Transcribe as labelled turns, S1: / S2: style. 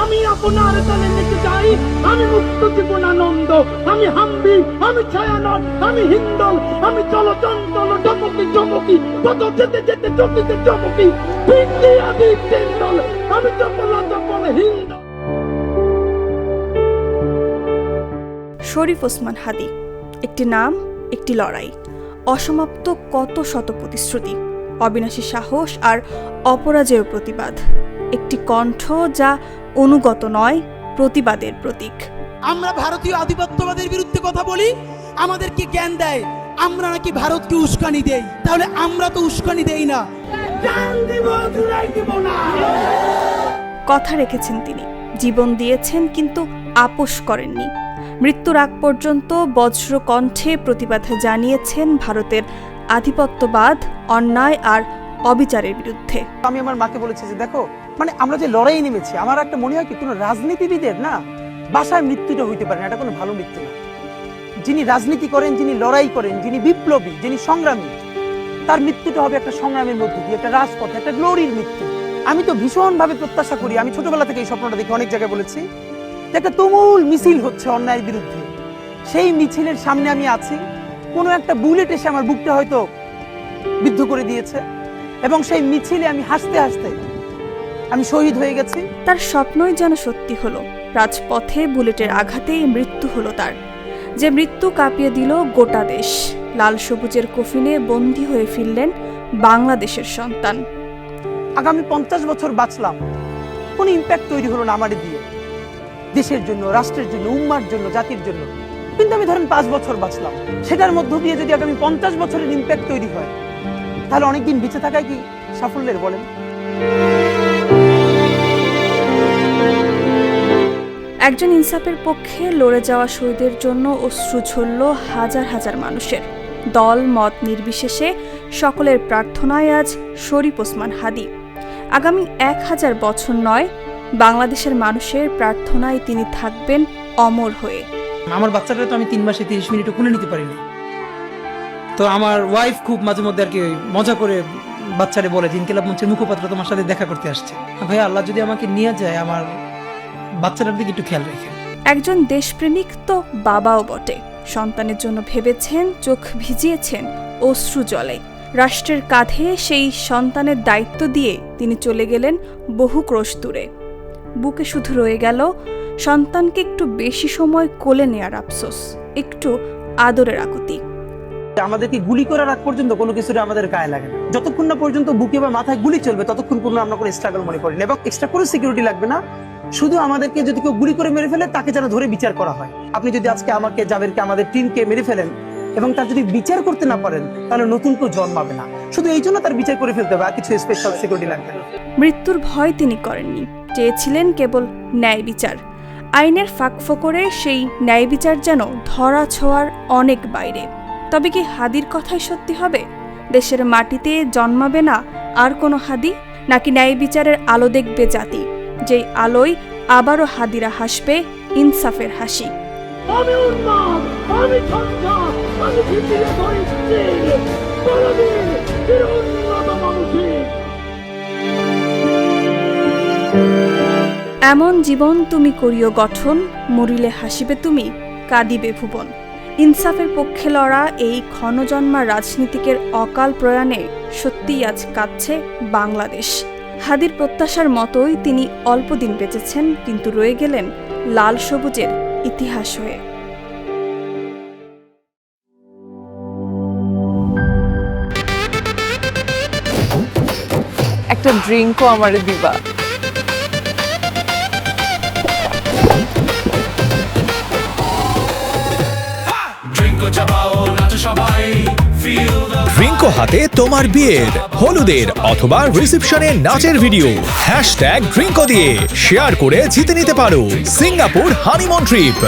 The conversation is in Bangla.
S1: আমি আপনার তালে নিতে যাই, আমি মুক্ত জীবনানন্দ, আমি হাম্বি, আমি ছায়ানট, আমি হিন্দল, আমি চলচঞ্চল চমকি চমকি, কত যেতে যেতে চকিতে চমকি, ভিত্তি আদি তেন্দল, আমি চপল চপল হিন্দল।
S2: শরীফ ওসমান হাদী, একটি নাম, একটি লড়াই, অসমাপ্ত কত শত প্রতিশ্রুতি, অবিনাশী সাহস আর অপরাজেয় প্রতিবাদ, একটি কণ্ঠ যা অনুগত নয়, প্রতিবাদের প্রতীক।
S3: আমরা ভারতীয় আধিপত্যবাদের বিরুদ্ধে কথা বলি, আমাদেরকে জ্ঞান দেয় আমরা নাকি ভারতকে উস্কানি দেই, তাহলে আমরা তো উস্কানি দেই না।
S2: কথা রেখেছেন তিনি, জীবন দিয়েছেন কিন্তু আপোষ করেননি। মৃত্যুর আগ পর্যন্ত বজ্র কণ্ঠে প্রতিবাদ জানিয়েছেন ভারতের আধিপত্যবাদ, অন্যায় আর অবিচারের বিরুদ্ধে।
S3: আমি আমার মাকে বলেছি যে দেখো, মানে আমরা যে লড়াই নেমেছি, আমার একটা মনে হয় কি কোনো রাজনীতিবিদের না বাসায় মৃত্যুটা হইতে পারে না, এটা কোনো ভালো মৃত্যু না। যিনি রাজনীতি করেন, যিনি লড়াই করেন, যিনি বিপ্লবী, যিনি সংগ্রামী, তার মৃত্যুটা হবে একটা সংগ্রামের মধ্যে দিয়ে, একটা রাজপথে, একটা গ্লোরির মৃত্যু। আমি তো ভীষণভাবে প্রত্যাশা করি, আমি ছোটবেলা থেকে এই স্বপ্নটা দেখি, অনেক জায়গায় বলেছি যে একটা তুমুল মিছিল হচ্ছে অন্যায়ের বিরুদ্ধে, সেই মিছিলের সামনে আমি আছি, কোনো একটা বুলেট এসে আমার বুকটা হয়তো বিদ্ধ করে দিয়েছে, এবং সেই মিছিলে আমি হাসতে হাসতে আমি শহীদ হয়ে গেছি।
S2: তার স্বপ্নই যেন সত্যি হলো, রাজপথে বুলেটের আঘাতেই মৃত্যু হলো তার, যে মৃত্যু কাঁপিয়ে দিল গোটা দেশ। লাল সবুজের কফিনে বন্দী হয়ে ফিরলেন বাংলাদেশের সন্তান।
S3: আগামী 50 বছর বাঁচলাম, কোনো ইম্প্যাক্ট তৈরি হলো না আমার দিয়ে, দেশের জন্য, রাষ্ট্রের জন্য, উম্মার জন্য, জাতির জন্য। কিন্তু আমি ধরেন 5 বছর বাঁচলাম, সেটার মধ্য দিয়ে যদি আগামী 50 বছরের ইম্প্যাক্ট তৈরি হয়, তাহলে অনেকদিন বেঁচে থাকায় কি সাফল্যের বলেন?
S2: একজন ইনসাফের পক্ষে লড়ে যাওয়া শহীদের জন্য অশ্রু ঝরল হাজার হাজার মানুষের। দল মত নির্বিশেষে সকলের প্রার্থনায় আজ শরীফ ওসমান হাদী। আগামী 1000 বছর নয়, বাংলাদেশের মানুষের প্রার্থনায় তিনি থাকবেন অমর হয়ে।
S4: আমার বাচ্চাটা তো আমি 3 মাসে 30 মিনিটও কোলে নিতে পারিনি। তো আমার ওয়াইফ খুব মাঝে মধ্যে আর কি মজা করে বাচ্চারে বলে যে ইনকিলাব মঞ্চের মুখপাত্র তোমার সাথে দেখা করতে আসছে। ভাই, আল্লাহ যদি আমাকে নিয়ে যায়, আমার বাচ্চাটার দিকে একটু খেয়াল রেখে।
S2: একজন দেশপ্রেমিক তো বাবাও বটে, সন্তানের জন্য ভেবেছেন, চোখ ভিজিয়েছেন অশ্রু জলে। রাষ্ট্রের কাঁধে সেই সন্তানের দায়িত্ব দিয়ে তিনি চলে গেলেন বহু ক্রোশ দূরে। বুকে শুধু রয়ে গেল সন্তানকে একটু বেশি সময় কোলে নেয়ার আফসোস, একটু আদরের আকুতি।
S3: আমাদেরকে গুলি করার আগ পর্যন্ত কোনো কিছুতে আমাদের গায়ে লাগে না। যতক্ষণ না পর্যন্ত বুকে বা মাথায় গুলি চলবে, ততক্ষণ পর্যন্ত আমরা কোনো স্ট্রাগল মনে করি না, এবং এক্সট্রা কোনো সিকিউরিটি লাগবে না। শুধু আমাদেরকে যদি কেউ গুলি করে মেরে ফেলে, তাকে যেন ধরে বিচার করা হয়। আপনি যদি আজকে আমাকে, জাবেরকে, আমাদের টিমকে মেরে ফেলেন এবং তার যদি বিচার করতে না পারেন, তাহলে নতুন কেউ জন্মাবে না। শুধু এই জন্য তার বিচার করে ফেলতে হবে, আর কিছু স্পেশাল সিকিউরিটি লাগবে না।
S2: মৃত্যুর ভয় তিনি করেননি, চেয়েছিলেন কেবল ন্যায় বিচার। আইনের ফাঁকফোকরে সেই ন্যায় বিচার যেন ধরা ছোঁয়ার অনেক বাইরে। তবে কি হাদীর কথাই সত্যি হবে? দেশের মাটিতে জন্মাবে না আর কোনো হাদী? নাকি ন্যায় বিচারের আলো দেখবে জাতি, যেই আলোয় আবারও হাদিরা হাসবে ইনসাফের হাসি?
S1: আমি উন্মাদ, আমি সন্তান, আমি পৃথিবীর ধরিত্রী, কোনদিন চিরউন্নত মানুষই।
S2: এমন জীবন তুমি করিও গঠন, মরিলে হাসিবে তুমি, কাঁদিবে ভুবন। ইনসাফের পক্ষে লড়া এই ক্ষণজন্মা রাজনীতিকের অকাল প্রয়াণে সত্যিই আজ কাঁদছে বাংলাদেশ। হাদীর প্রত্যাশার মতোই তিনি অল্পদিন বেঁচেছেন, কিন্তু রয়ে গেলেন লাল সবুজের ইতিহাস হয়ে।
S5: একটা ড্রিঙ্কও আমারে দিবা?
S6: ড্রিঙ্কো হাতে তোমার বিয়ের, হলুদের অথবা রিসেপশনের নাচের ভিডিও #ড্রিঙ্কো দিয়ে শেয়ার করে জিতে নিতে পারো সিঙ্গাপুর হানিমুন ট্রিপ।